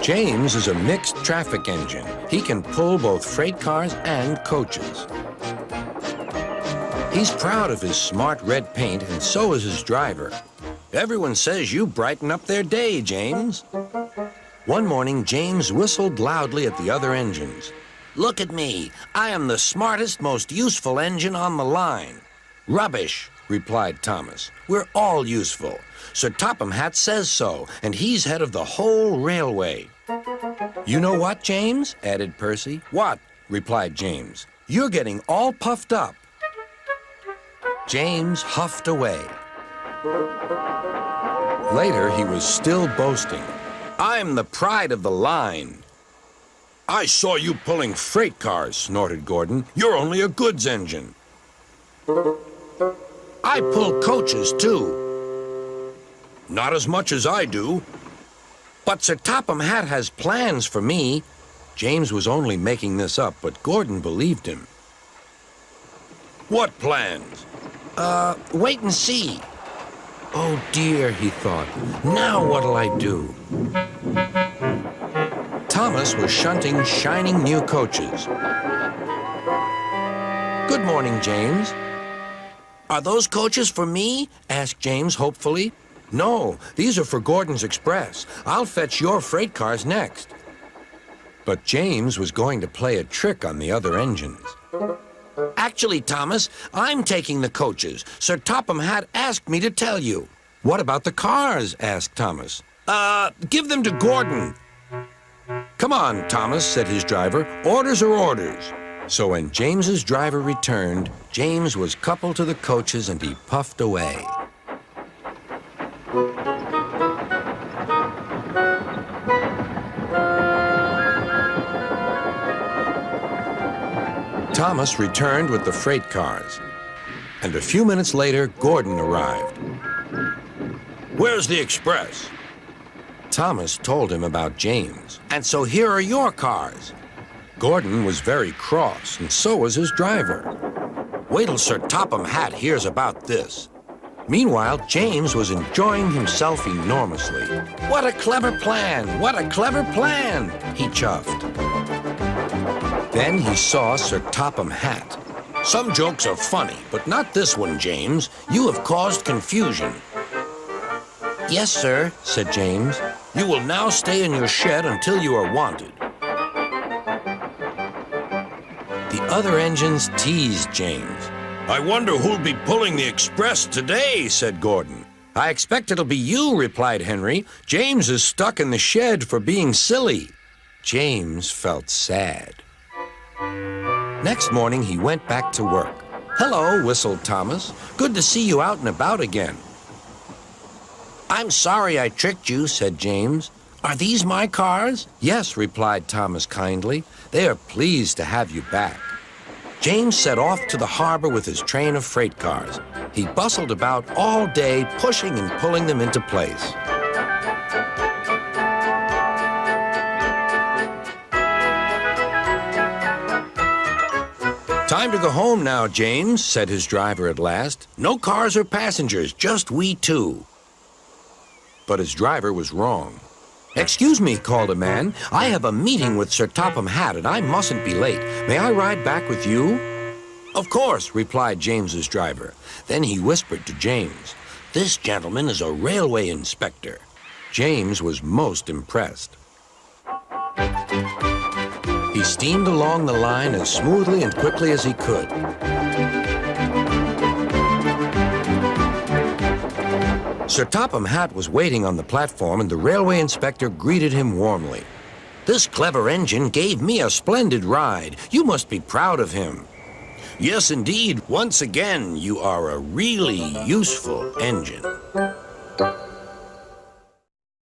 James is a mixed traffic engine. He can pull both freight cars and coaches. He's proud of his smart red paint, and so is his driver. Everyone says you brighten up their day, James. One morning, James whistled loudly at the other engines. Look at me. I am the smartest, most useful engine on the line. Rubbish, replied Thomas. We're all useful. Sir Topham Hatt says so, and he's head of the whole railway. You know what, James? Added Percy. What? Replied James. You're getting all puffed up. James huffed away. Later, he was still boasting. I'm the pride of the line. I saw you pulling freight cars, snorted Gordon. You're only a goods engine. I pull coaches, too. Not as much as I do. But Sir Topham Hatt has plans for me. James was only making this up, but Gordon believed him. What plans? Wait and see. Oh dear, he thought. Now what'll I do? Thomas was shunting shining new coaches. Good morning, James. Are those coaches for me? Asked James hopefully. No, these are for Gordon's Express. I'll fetch your freight cars next. But James was going to play a trick on the other engines. Actually, Thomas, I'm taking the coaches. Sir Topham Hatt asked me to tell you. What about the cars? Asked Thomas. Give them to Gordon. Come on, Thomas, said his driver. Orders are orders. So when James's driver returned, James was coupled to the coaches and he puffed away. Thomas returned with the freight cars, and a few minutes later, Gordon arrived. Where's the express? Thomas told him about James, and so here are your cars. Gordon was very cross, and so was his driver. Wait till Sir Topham Hatt hears about this. Meanwhile, James was enjoying himself enormously. What a clever plan! What a clever plan! He chuffed. Then he saw Sir Topham Hatt. Some jokes are funny, but not this one, James. You have caused confusion. Yes, sir, said James. You will now stay in your shed until you are wanted. The other engines teased James. I wonder who'll be pulling the express today, said Gordon. I expect it'll be you, replied Henry. James is stuck in the shed for being silly. James felt sad. Next morning, he went back to work. Hello, whistled Thomas. Good to see you out and about again. I'm sorry I tricked you, said James. Are these my cars? Yes, replied Thomas kindly. They are pleased to have you back. James set off to the harbor with his train of freight cars. He bustled about all day, pushing and pulling them into place. Time to go home now, James, said his driver at last. No cars or passengers, just we two. But his driver was wrong. Excuse me, called a man. I have a meeting with Sir Topham Hatt, and I mustn't be late. May I ride back with you? Of course, replied James's driver. Then he whispered to James, This gentleman is a railway inspector. James was most impressed. He steamed along the line as smoothly and quickly as he could. Sir Topham Hatt was waiting on the platform, and the railway inspector greeted him warmly. This clever engine gave me a splendid ride. You must be proud of him. Yes, indeed. Once again, you are a really useful engine.